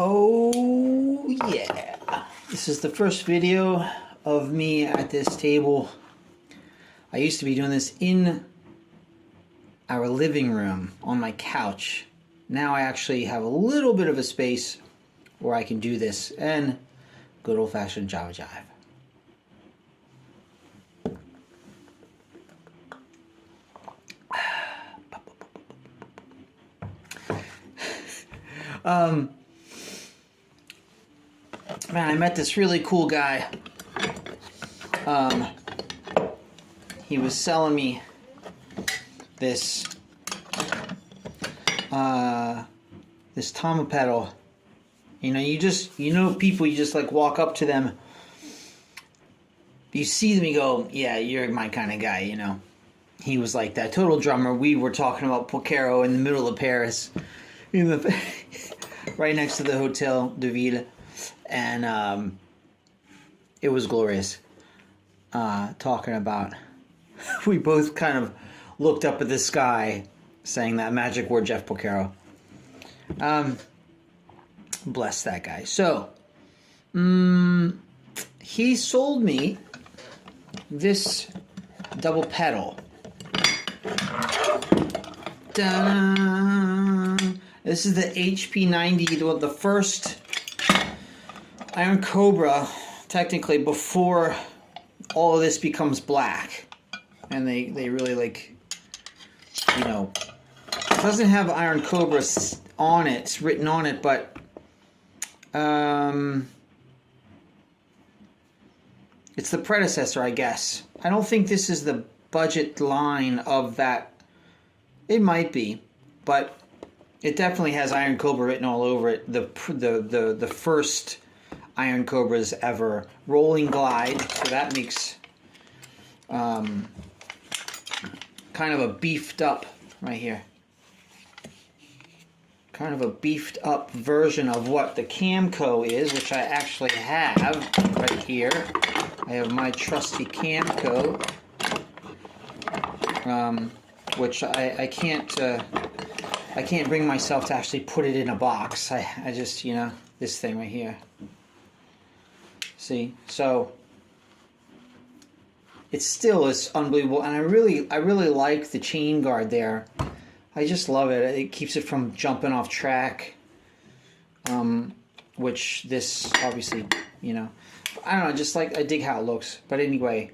Oh yeah, this is the first video of me at this table. I used to be doing this in our living room on my couch. Now I actually have a little bit of a space where I can do this and good old-fashioned Java Jive. Man, I met this really cool guy. He was selling me this this Tama pedal. You know, people, you just like walk up to them. You see them, you go, yeah, you're my kind of guy, you know. He was like that total drummer. We were talking about Pocaro in the middle of Paris, right next to the Hotel de Ville, and it was glorious. Talking about, we both kind of looked up at the sky, saying that magic word, Jeff Pocaro. Bless that guy. So, he sold me this double pedal. Dun. This is the HP 90, the first Iron Cobra, technically, before all of this becomes black. And they really, like, you know, it doesn't have Iron Cobra on it, it's written on it, but it's the predecessor, I guess. I don't think this is the budget line of that. It might be, but it definitely has Iron Cobra written all over it. The first Iron Cobras ever. Rolling glide, so that makes kind of a beefed up right here. Kind of a beefed up version of what the Camco is, which I actually have right here. I have my trusty Camco, which I can't bring myself to actually put it in a box. I just, you know, this thing right here. See, so it still is unbelievable, and I really like the chain guard there. I just love it. It keeps it from jumping off track, which this obviously, you know, I don't know, just like, I dig how it looks. But anyway,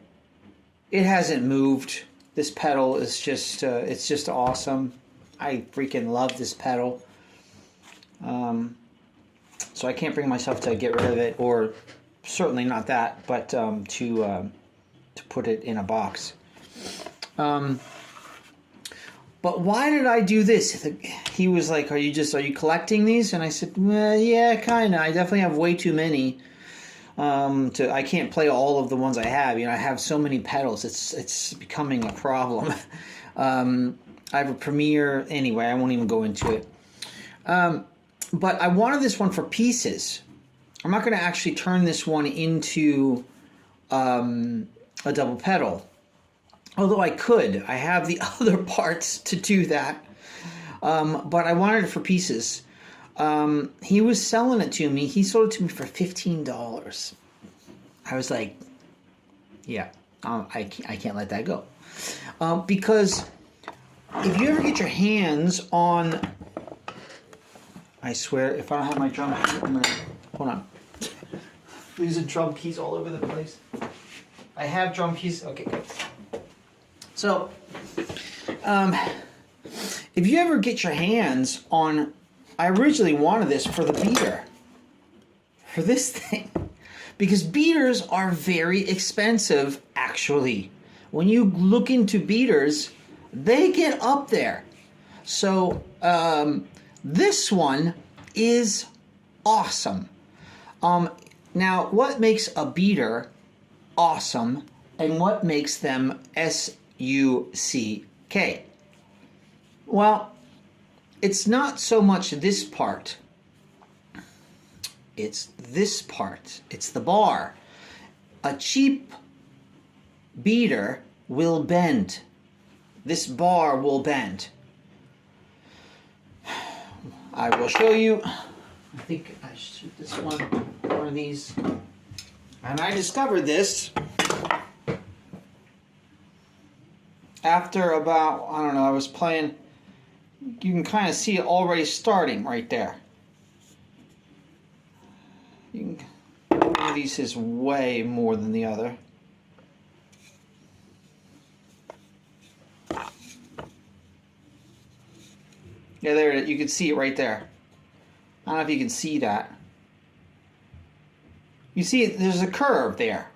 it hasn't moved. This pedal is just, it's just awesome. I freaking love this pedal. So I can't bring myself to get rid of it, or certainly not that, but to put it in a box. But why did I do this? He was like, are you collecting these? And I said, well, yeah, kind of. I definitely have way too many. I can't play all of the ones I have. You know, I have so many pedals. It's becoming a problem. I have a Premiere. Anyway, I won't even go into it. But I wanted this one for pieces. I'm not going to actually turn this one into a double pedal. Although I could. I have the other parts to do that. But I wanted it for pieces. He was selling it to me. He sold it to me for $15. I was like, yeah, I can't let that go. Because if you ever get your hands on... I swear, if I don't have my drum key, I'm going to... Hold on. Losing drum keys all over the place. I have drum keys. Okay, good. So, if you ever get your hands on, I originally wanted this for the beater, for this thing, because beaters are very expensive, actually. When you look into beaters, they get up there. So, this one is awesome. Now, what makes a beater awesome, and what makes them S-U-C-K? Well, it's not so much this part. It's this part. It's the bar. A cheap beater will bend. This bar will bend. I will show you. I think I should this one of these. And I discovered this after about, I don't know, I was playing. You can kind of see it already starting right there. One of these is way more than the other. Yeah, there it is. You can see it right there. I don't know if you can see that. You see it, there's a curve there.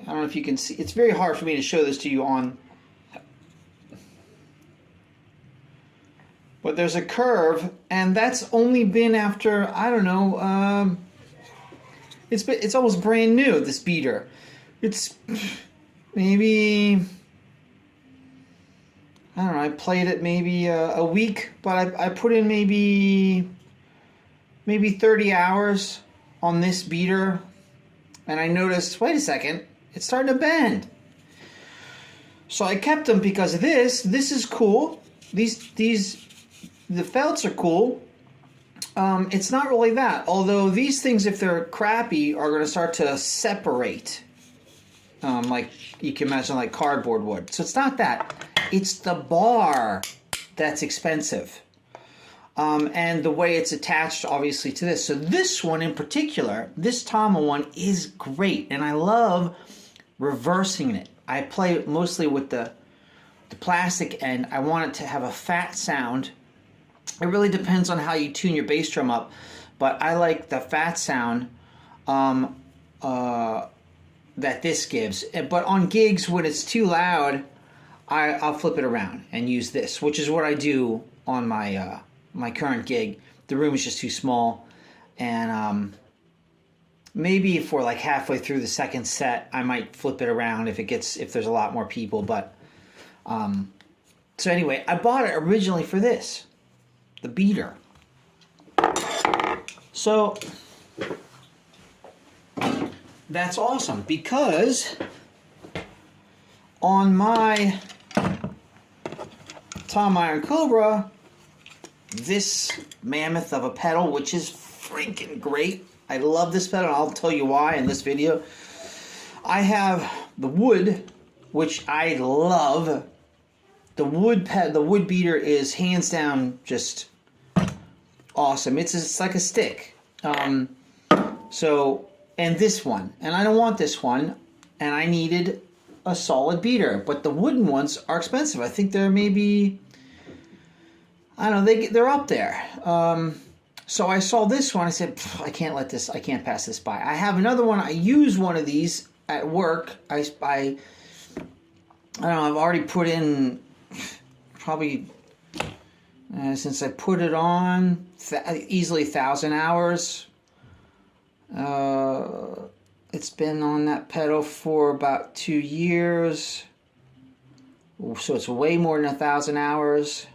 I don't know if you can see. It's very hard for me to show this to you on. But there's a curve, and that's only been after, I don't know, it's almost brand new, this beater. It's maybe, I don't know, I played it maybe a week, but I put in maybe 30 hours on this beater, and I noticed, wait a second, it's starting to bend. So I kept them because of this. This is cool. The felts are cool. It's not really that. Although these things, if they're crappy, are going to start to separate. Like you can imagine like cardboard would. So it's not that. It's the bar that's expensive. And the way it's attached, obviously, to this. So this one in particular, this Tama one, is great. And I love reversing it. I play mostly with the plastic end. I want it to have a fat sound. It really depends on how you tune your bass drum up, but I like the fat sound that this gives. But on gigs, when it's too loud, I'll flip it around and use this, which is what I do on my my current gig. The room is just too small, and maybe if we're like halfway through the second set, I might flip it around if there's a lot more people. But so anyway, I bought it originally for this. The beater. So that's awesome because on my Tama Iron Cobra, this mammoth of a pedal, which is freaking great. I love this pedal, and I'll tell you why in this video. I have the wood, which I love. The wood beater is hands down just awesome. It's like a stick. So, and this one, and I don't want this one, and I needed a solid beater, but the wooden ones are expensive. I think they're maybe, I don't know, they're up there. So I saw this one. I said, I can't pass this by. I have another one. I use one of these at work. I don't know. I've already put in probably since I put it on easily 1,000 hours. It's been on that pedal for about 2 years, so it's way more than 1,000 hours.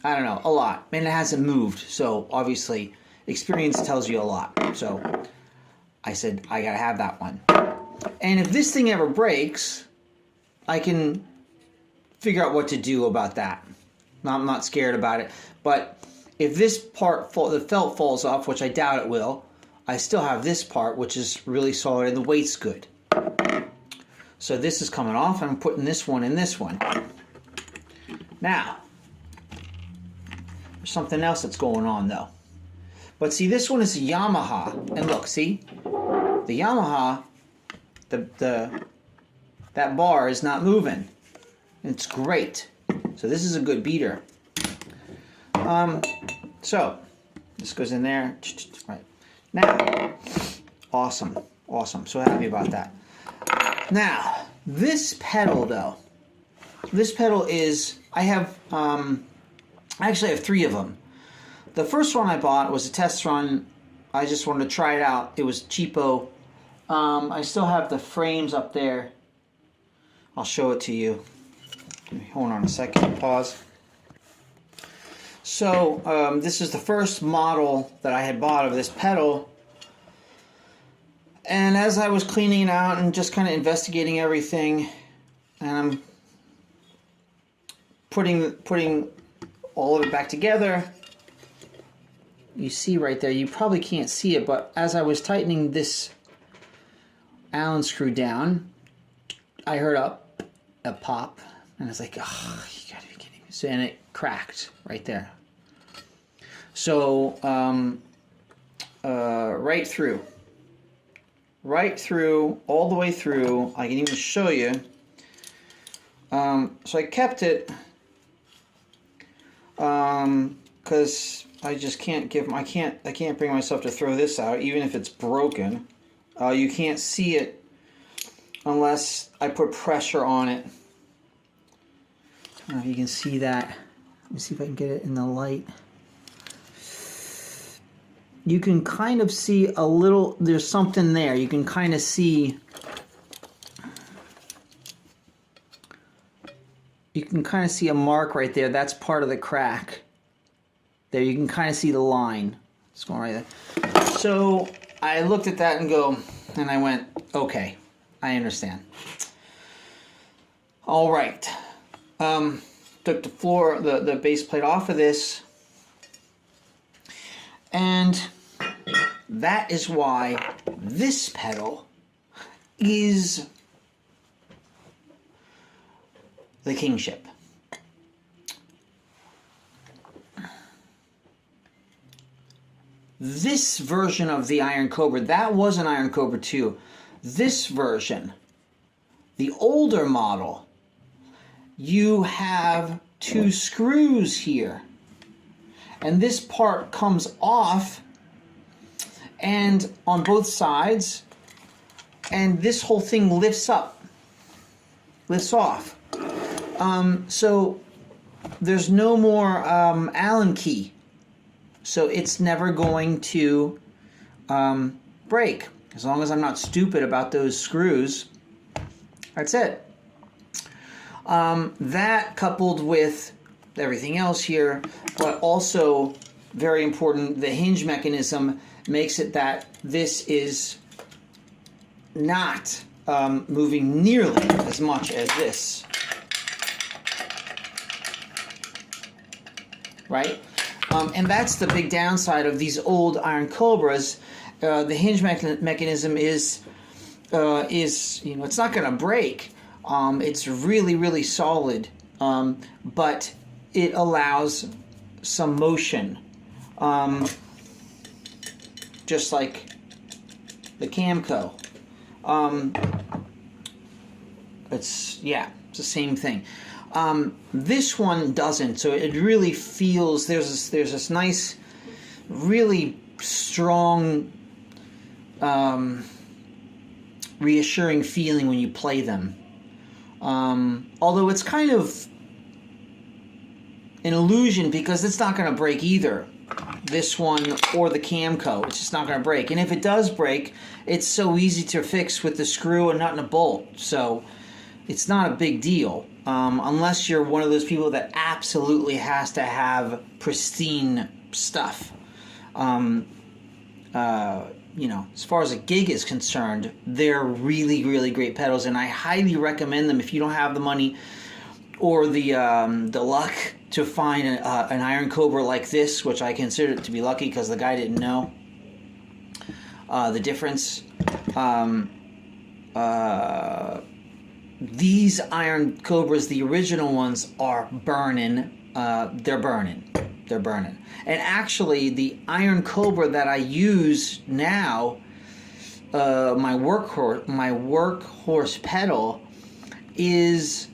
I don't know, a lot, and it hasn't moved. So obviously, experience tells you a lot. So I said I gotta have that one. And if this thing ever breaks, I can figure out what to do about that. I'm not scared about it. But if this part, the felt falls off, which I doubt it will, I still have this part, which is really solid, and the weight's good. So this is coming off, and I'm putting this one in this one. Now, there's something else that's going on, though. But see, this one is a Yamaha. And look, see? The Yamaha, that bar is not moving. It's great. So this is a good beater. So this goes in there. Right. Now, awesome. So happy about that. Now, this pedal though. This pedal is, I actually have 3 of them. The first one I bought was a test run. I just wanted to try it out. It was cheapo. I still have the frames up there. I'll show it to you. Hold on a second, pause. So this is the first model that I had bought of this pedal, and as I was cleaning it out and just kind of investigating everything, and I'm putting all of it back together, you see right there, you probably can't see it, but as I was tightening this Allen screw down, I heard a pop, and I was like, oh, you gotta be kidding me. So, and it cracked right there. So, right through, all the way through. I can even show you. So I kept it, because I just can't I can't bring myself to throw this out, even if it's broken. You can't see it unless I put pressure on it. I don't know if you can see that. Let me see if I can get it in the light. You can kind of see a little, there's something there. You can kind of see, a mark right there. That's part of the crack. There, you can kind of see the line. It's going right there. So I looked at that and I went, okay, I understand. All right. Took the floor, the base plate off of this, and that is why this pedal is the kingship. This version of the Iron Cobra, that was an Iron Cobra 2. This version, the older model, you have 2 screws here. And this part comes off and on both sides, and this whole thing lifts off. So there's no more Allen key. So it's never going to break. As long as I'm not stupid about those screws, that's it. That coupled with everything else here, but also very important, the hinge mechanism makes it that this is not moving nearly as much as this. Right? And that's the big downside of these old Iron Cobras. The hinge mechanism is it's not going to break. It's really, really solid, but it allows some motion, just like the Camco. It's the same thing. This one doesn't, so it really feels there's this nice, really strong, reassuring feeling when you play them. Although it's kind of an illusion because it's not going to break either. This one or the Camco, it's just not going to break. And if it does break, it's so easy to fix with the screw and nut and a bolt. So it's not a big deal. Unless you're one of those people that absolutely has to have pristine stuff. As far as a gig is concerned, they're really, really great pedals, and I highly recommend them if you don't have the money or the luck to find an Iron Cobra like this, which I consider it to be lucky because the guy didn't know the difference. These Iron Cobras, the original ones, are burning. They're burning. And actually, the Iron Cobra that I use now, my workhorse pedal, is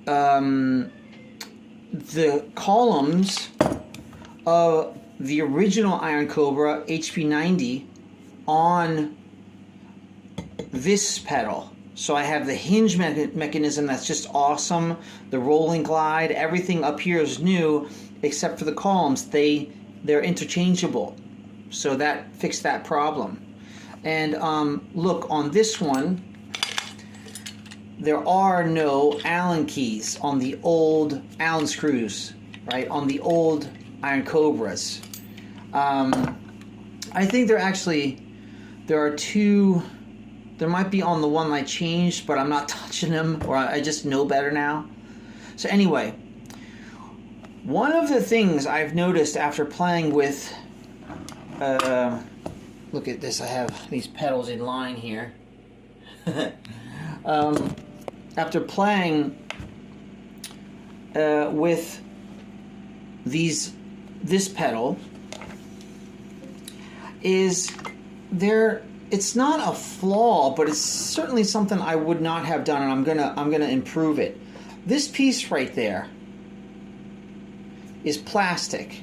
the columns of the original Iron Cobra HP90 on this pedal. So I have the hinge mechanism that's just awesome, the rolling glide, everything up here is new except for the columns. They're interchangeable, so that fixed that problem. And look, on this one, there are no Allen keys on the old Allen screws, right? On the old Iron Cobras. I think there are 2. There might be on the one I changed, but I'm not touching them, or I just know better now. So anyway, one of the things I've noticed after playing with look at this, I have these pedals in line here. After playing with this pedal, it's not a flaw, but it's certainly something I would not have done, and I'm gonna improve it. This piece right there is plastic.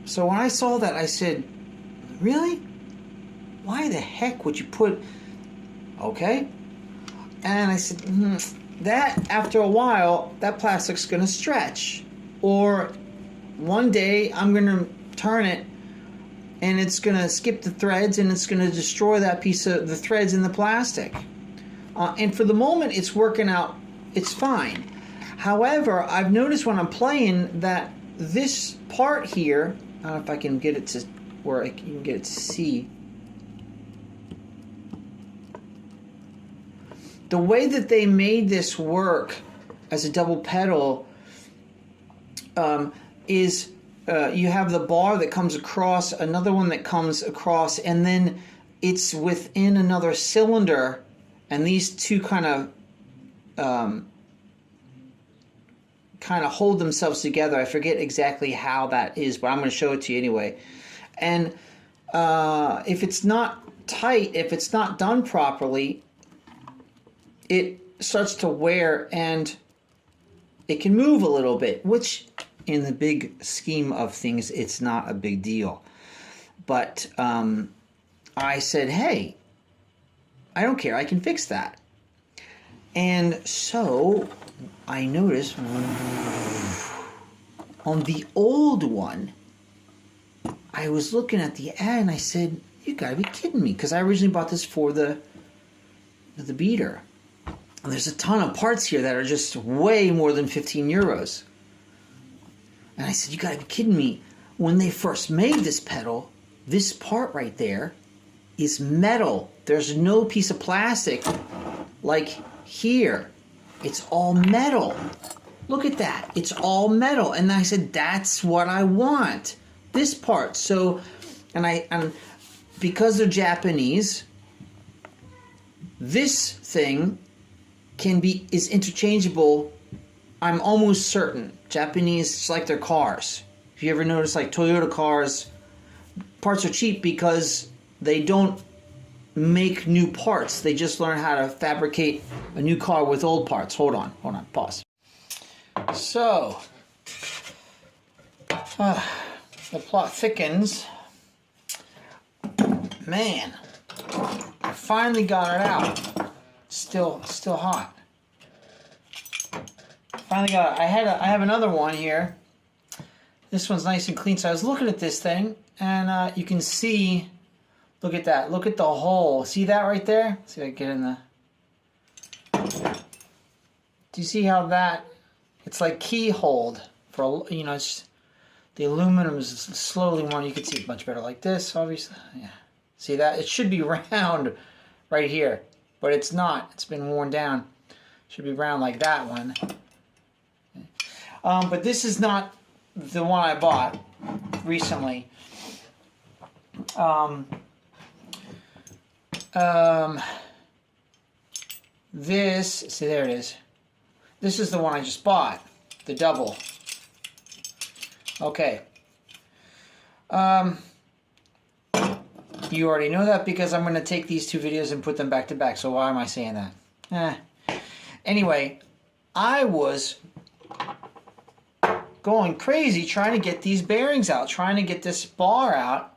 So when I saw that, I said, really? Why the heck would you put... Okay. And I said, that after a while, that plastic's gonna stretch. Or one day I'm gonna turn it and it's gonna skip the threads and it's gonna destroy that piece of the threads in the plastic. And for the moment, it's working out, it's fine. However, I've noticed when I'm playing that this part here, I don't know if I can get it to where I can get it to see. The way that they made this work as a double pedal is you have the bar that comes across, another one that comes across, and then it's within another cylinder, and these two kind of hold themselves together. I forget exactly how that is, but I'm going to show it to you anyway. And if it's not tight, if it's not done properly, it starts to wear and it can move a little bit, which in the big scheme of things, it's not a big deal. But I said, hey, I don't care, I can fix that. And so I noticed on the old one, I was looking at the ad and I said, you gotta be kidding me, because I originally bought this for the beater. And there's a ton of parts here that are just way more than 15 euros. And I said, you gotta be kidding me. When they first made this pedal, this part right there is metal. There's no piece of plastic like here. It's all metal. Look at that. It's all metal. And I said, that's what I want. This part. So, and because they're Japanese, this thing is interchangeable. I'm almost certain. Japanese, it's like their cars. If you ever notice, like Toyota cars, parts are cheap because they don't make new parts. They just learn how to fabricate a new car with old parts. Hold on, pause. So, the plot thickens. Man, I finally got it out. Still hot. Finally got it. I have another one here. This one's nice and clean. So I was looking at this thing, and you can see. Look at that. Look at the hole. See that right there? Let's see if I can get in the. Do you see how that? It's like keyholed for, you know. It's the aluminum is slowly worn. You can see it much better like this, obviously. Yeah. See that? It should be round right here, but it's not. It's been worn down. Should be round like that one. But this is not the one I bought recently. This, see, there it is. This is the one I just bought, the double. Okay. You already know that because I'm going to take these two videos and put them back to back. So why am I saying that? Anyway, I was going crazy trying to get these bearings out, trying to get this bar out.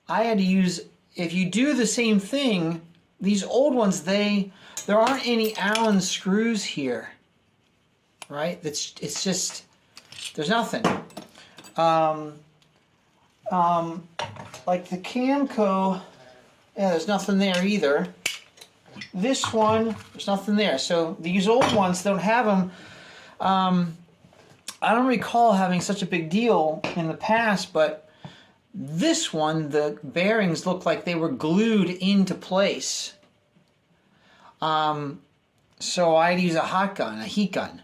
I had to use, if you do the same thing, these old ones, there aren't any Allen screws here, right? It's just, there's nothing. Like the Camco, yeah, there's nothing there either. This one, there's nothing there. So these old ones don't have them. I don't recall having such a big deal in the past, but this one, the bearings look like they were glued into place. So I'd use a heat gun,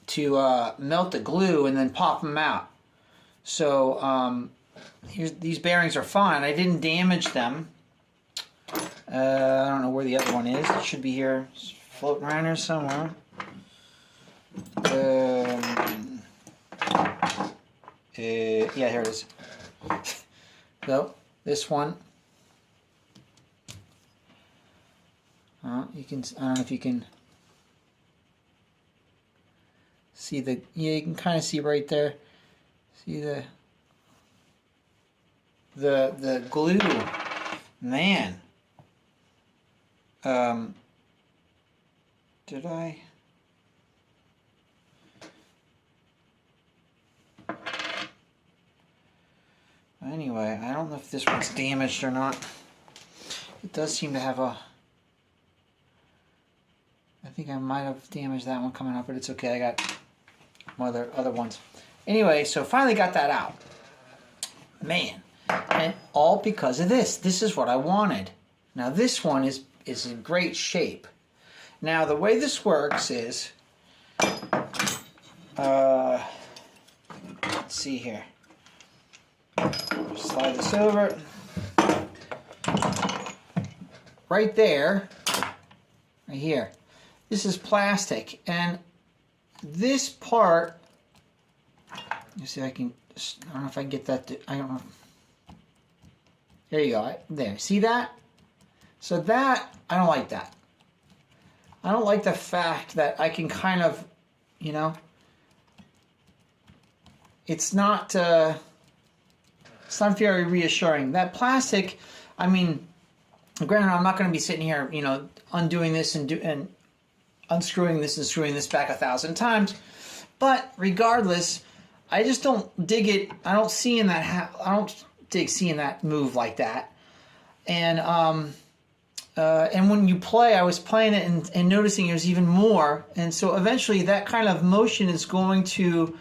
to melt the glue and then pop them out. So these bearings are fine. I didn't damage them. I don't know where the other one is. It should be here, it's floating around here somewhere. Yeah, here it is. So this one. You can. I don't know if you can see the. Yeah, you can kind of see right there. See the glue, man. Did I? Anyway, I don't know if this one's damaged or not. It does seem to have a... I think I might have damaged that one coming up, but it's okay. I got other ones. Anyway, so finally got that out. Man, and all because of this. This is what I wanted. Now this one is in great shape. Now the way this works is, let's see here. Slide this over. Right there, right here. This is plastic, and this part, you see, I don't know if I can get that, I don't know. There you go, there, see that? So that, I don't like that. I don't like the fact that I can kind of, you know, it's not very reassuring. That plastic, I mean, granted, I'm not going to be sitting here, you know, undoing this and unscrewing this and screwing this back 1,000 times, but regardless, I just don't dig it. I don't see I don't dig seeing that move like that. And when you play, I was playing it and noticing there's even more. And so eventually that kind of motion is going to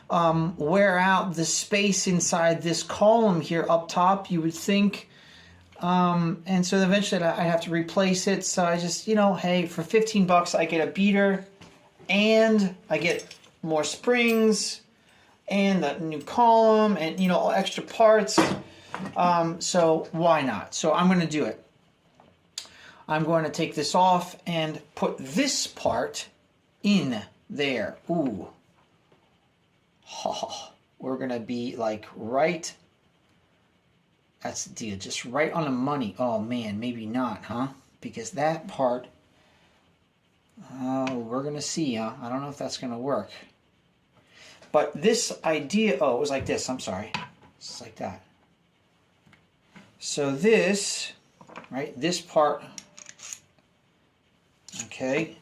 wear out the space inside this column here up top, you would think. And so eventually I have to replace it. So I just, you know, hey, for 15 bucks, I get a beater and I get more springs and the new column and, you know, extra parts. So why not? So I'm going to do it. I'm going to take this off and put this part in there. Ooh. Oh, we're going to be like right. That's the deal. Just right on the money. Oh man, maybe not, huh? Because that part, oh, we're going to see, huh? I don't know if that's going to work. But this idea, oh, it was like this. I'm sorry. It's like that. So this, right, this part, okay.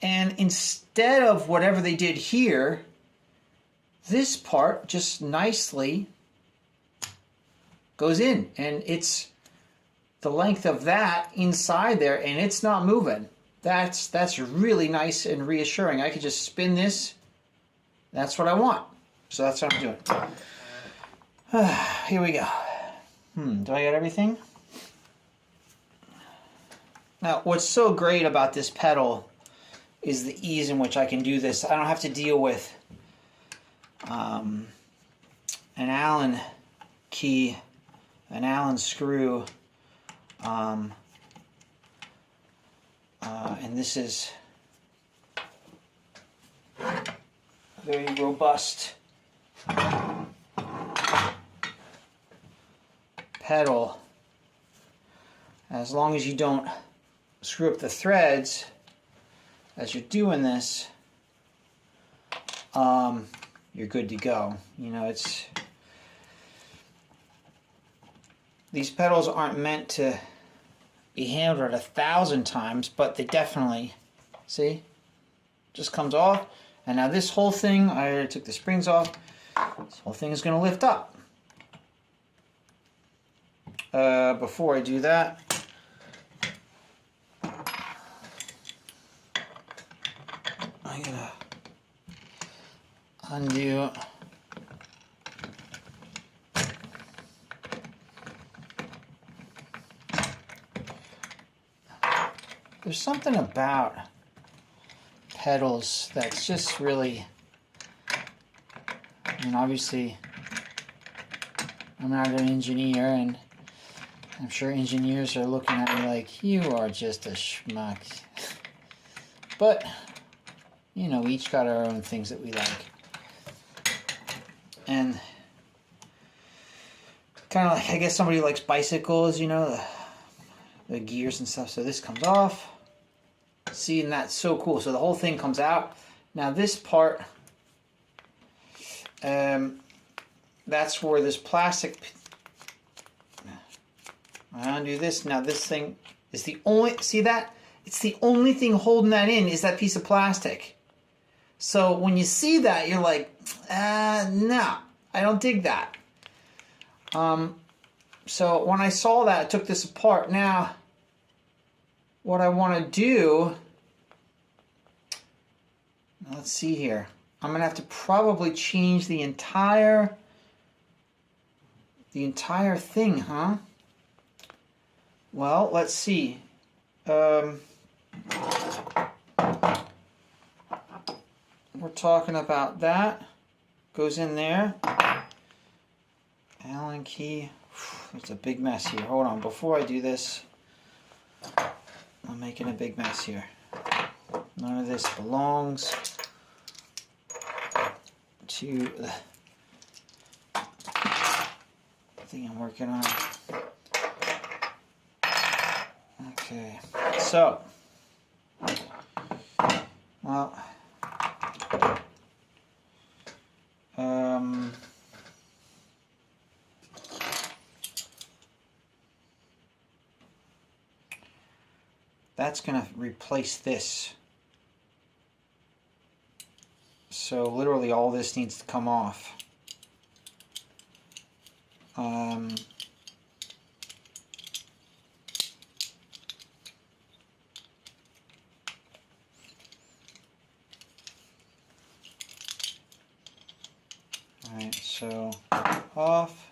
And instead of whatever they did here, this part just nicely goes in. And it's the length of that inside there, and it's not moving. That's really nice and reassuring. I could just spin this. That's what I want. So that's what I'm doing. Here we go. Do I got everything? Now, what's so great about this pedal is the ease in which I can do this. I don't have to deal with an Allen key, an Allen screw, and this is very robust pedal. As long as you don't screw up the threads as you're doing this, you're good to go. You know, these pedals aren't meant to be hammered 1,000 times, but they definitely, see, just comes off. And now this whole thing, I already took the springs off, this whole thing is going to lift up. Before I do that, I'm going to undo there's something about pedals that's just really, I mean, obviously I'm not an engineer, and I'm sure engineers are looking at me like, you are just a schmuck. But, you know, we each got our own things that we like. And kind of like, I guess somebody likes bicycles, you know, the gears and stuff. So this comes off. See, and that's so cool. So the whole thing comes out. Now this part, that's where this plastic, I undo this. Now this thing is the only, see that? It's the only thing holding that in is that piece of plastic. So when you see that, you're like, no, I don't dig that. So when I saw that, I took this apart. Now, what I want to do, let's see here. I'm going to have to probably change the entire thing, huh? Well, let's see. We're talking about that. Goes in there. Allen key. It's a big mess here. Hold on. Before I do this, I'm making a big mess here. None of this belongs to the thing I'm working on. Okay. So, well, that's going to replace this. So literally all this needs to come off. Alright, so off.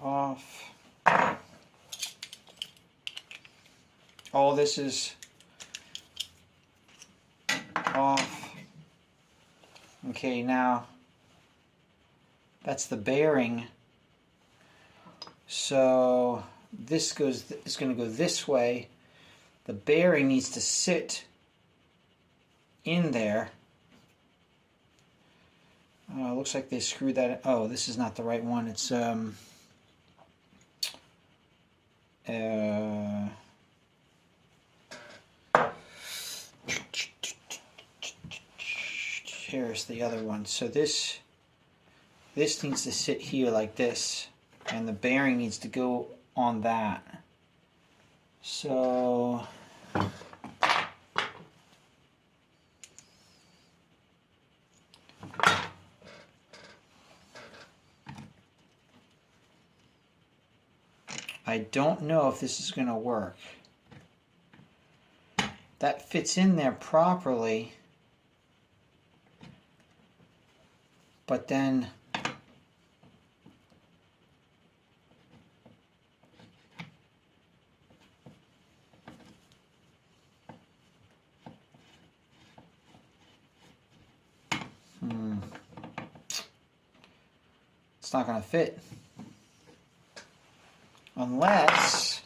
Off. All this is off. Okay, now that's the bearing. So this is going to go this way. The bearing needs to sit in there. Looks like they screwed that in. Oh, this is not the right one. It's here's the other one. So this needs to sit here like this, and the bearing needs to go on that. So I don't know if this is going to work. That fits in there properly, but then it's not going to fit unless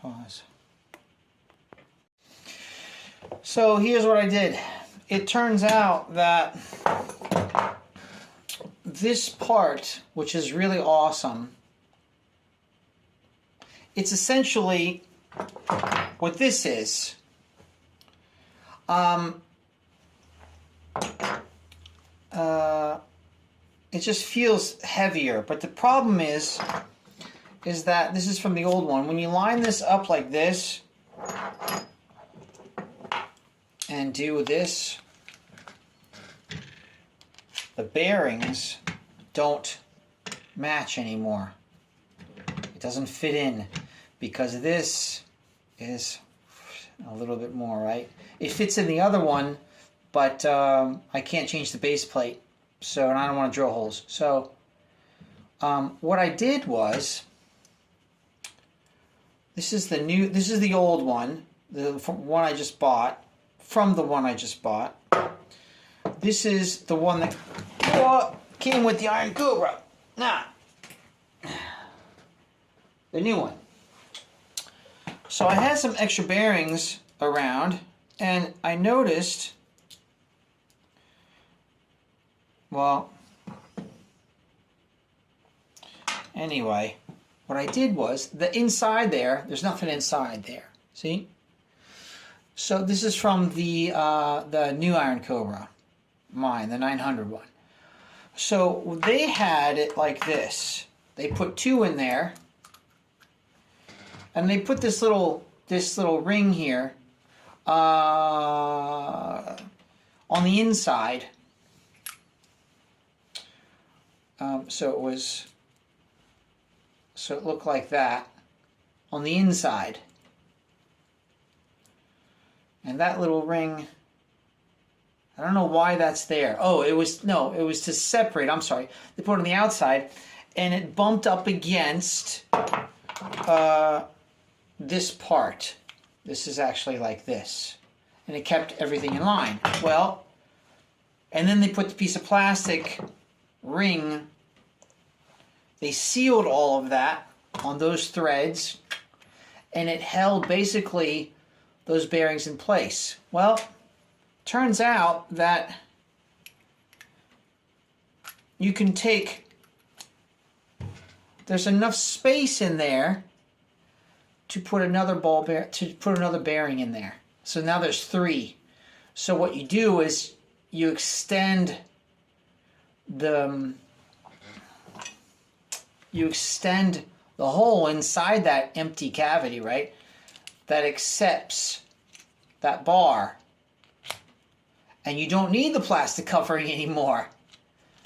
pause. So here's what I did. It turns out that this part, which is really awesome, it's essentially what this is. It just feels heavier, but the problem is that this is from the old one. When you line this up like this and do this, the bearings don't match anymore. It doesn't fit in because this is a little bit more, right? It fits in the other one, but I can't change the base plate, so, and I don't want to drill holes. So what I did was, this is the old one, the one I just bought, from the one I just bought. This is the one that came with the Iron Cobra. Nah, the new one. So I had some extra bearings around, and I noticed, well, anyway, what I did was, the inside there's nothing inside there. See? So this is from the new Iron Cobra, mine, the 900 one. So they had it like this. They put two in there, and they put this little ring here on the inside. So it looked like that on the inside. And that little ring, I don't know why that's there. Oh, it was to separate. I'm sorry. They put it on the outside, and it bumped up against this part. This is actually like this, and it kept everything in line. Well, and then they put the piece of plastic ring. They sealed all of that on those threads, and it held basically those bearings in place. Well, turns out that you can there's enough space in there to put another bearing in there. So now there's three. So what you do is you extend the hole inside that empty cavity, right? That accepts that bar. And you don't need the plastic covering anymore.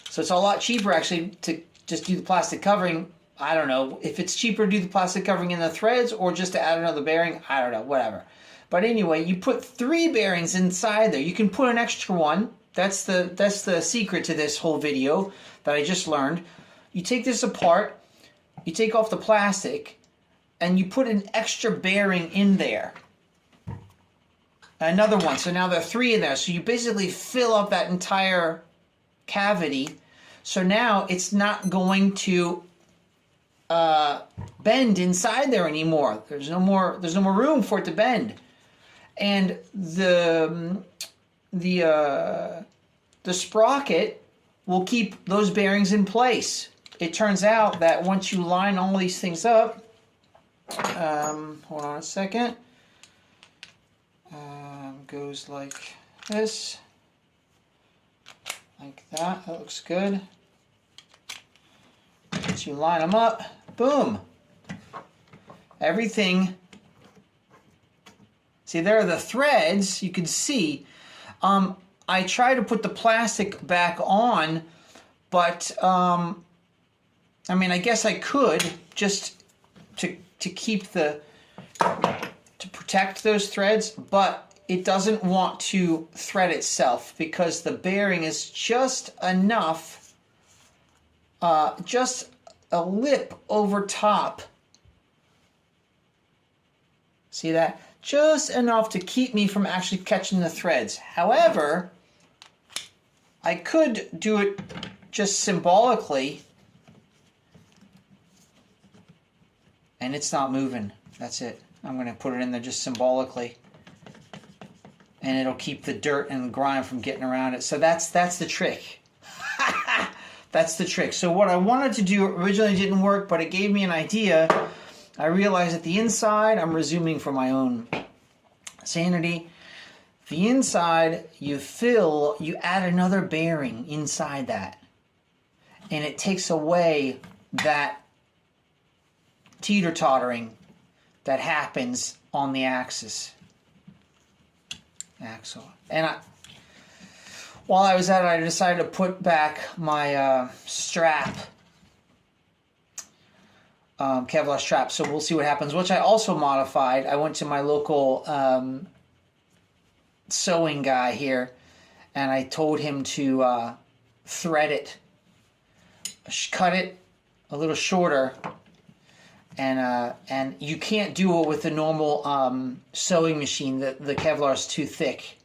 So it's a lot cheaper actually to just do the plastic covering. I don't know if it's cheaper to do the plastic covering in the threads or just to add another bearing. I don't know, whatever. But anyway, you put three bearings inside there. You can put an extra one. That's the secret to this whole video that I just learned. You take this apart, you take off the plastic, and you put an extra bearing in there. Another one. So now there are three in there. So you basically fill up that entire cavity. So now it's not going to bend inside there anymore. There's no more room for it to bend. And the sprocket will keep those bearings in place. It turns out that once you line all these things up, hold on a second, goes like this, like that. That looks good. Once you line them up, boom, everything. See, there are the threads. You can see. I try to put the plastic back on, but I mean, I guess I could just to keep to protect those threads, but it doesn't want to thread itself because the bearing is just enough, just a lip over top. See that? Just enough to keep me from actually catching the threads. However, I could do it just symbolically, and it's not moving. That's it. I'm going to put it in there just symbolically, and it'll keep the dirt and grime from getting around it. So that's the trick. That's the trick. So what I wanted to do originally didn't work, but it gave me an idea. I realized that the inside, I'm resuming for my own sanity, the inside, you add another bearing inside that, and it takes away that teeter-tottering that happens on the axle. And while I was at it, I decided to put back my strap Kevlar strap. So we'll see what happens, which I also modified. I went to my local sewing guy here, and I told him to thread it, cut it a little shorter, and you can't do it with the normal sewing machine. The Kevlar is too thick.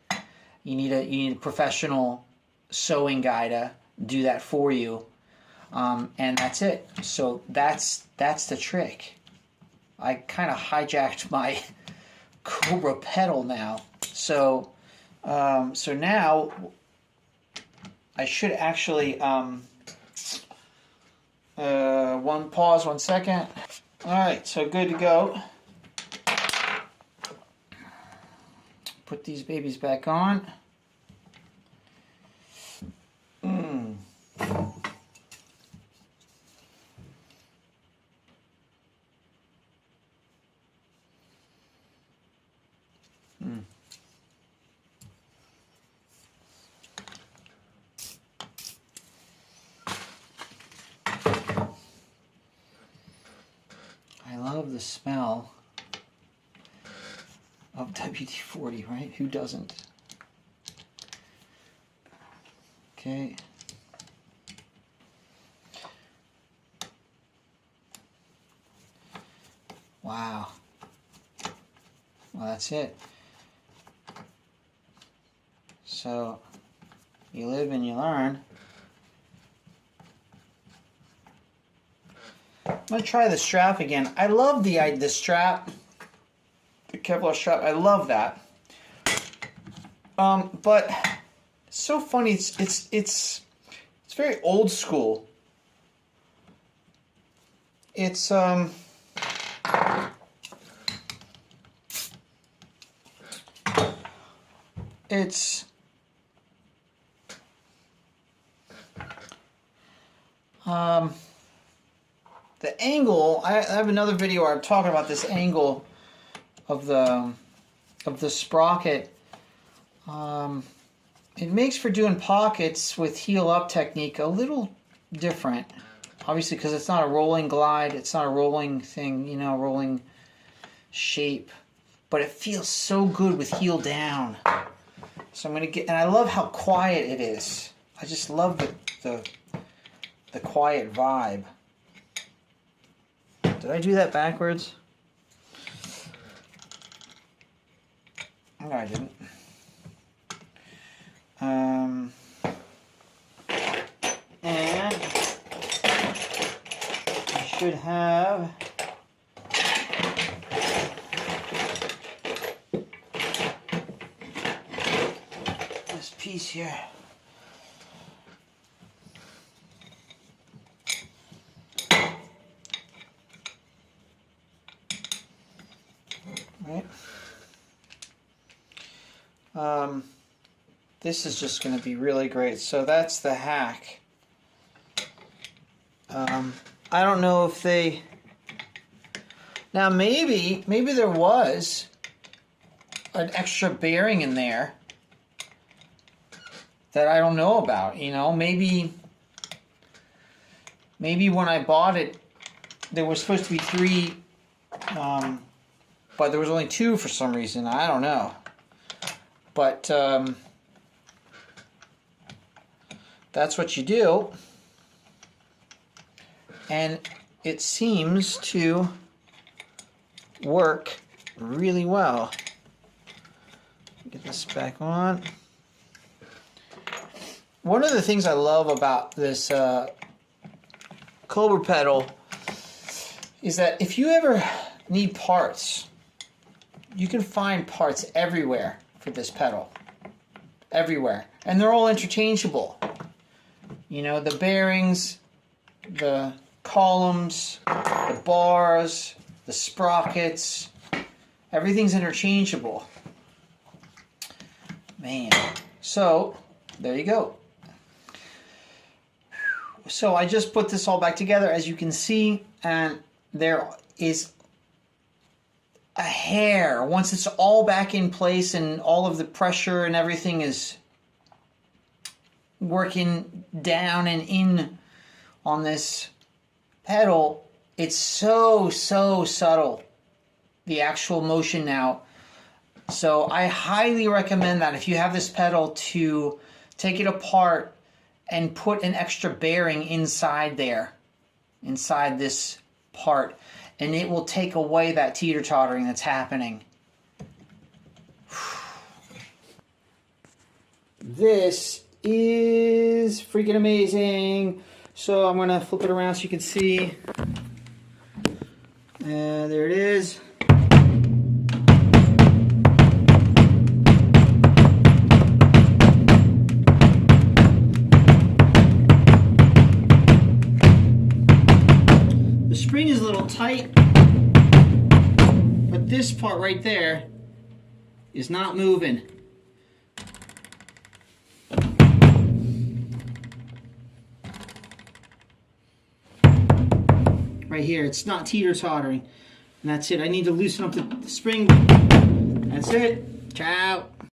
You need a professional sewing guy to do that for you, and that's it. So that's the trick. I kind of hijacked my Cobra pedal now. So so now I should actually pause 1 second. All right, so good to go. Put these babies back on. I love the smell of WD-40, right? Who doesn't? Okay. Wow. Well, that's it. So, you live and you learn. I'm going to try the strap again. I love the strap, the Kevlar strap. I love that. But it's so funny. It's very old school. It's the angle. I have another video where I'm talking about this angle of the sprocket. It makes for doing pockets with heel up technique a little different, obviously, because it's not a rolling glide, it's not a rolling thing, you know, rolling shape, but it feels so good with heel down. So I'm gonna get, and I love how quiet it is. I just love the quiet vibe. Did I do that backwards? No, I didn't. And I should have this piece here. Right. This is just going to be really great. So that's the hack. I don't know if they... Now maybe there was an extra bearing in there that I don't know about. You know, maybe when I bought it, there was supposed to be 3, but there was only 2 for some reason. I don't know. But that's what you do, and it seems to work really well. Get this back on. One of the things I love about this Cobra pedal is that if you ever need parts, you can find parts everywhere for this pedal. Everywhere. And they're all interchangeable. You know, the bearings, the columns, the bars, the sprockets, everything's interchangeable. Man. So, there you go. So I just put this all back together, as you can see, and there is a hair. Once it's all back in place and all of the pressure and everything is working down and in on this pedal, It's so subtle, the actual motion now. So I highly recommend that if you have this pedal to take it apart and put an extra bearing inside there, inside this part, and it will take away that teeter-tottering that's happening. This is freaking amazing. So I'm going to flip it around so you can see. There it is. The spring is a little tight, but this part right there is not moving. Right here, it's not teeter-tottering. And that's it. I need to loosen up the spring. That's it. Ciao.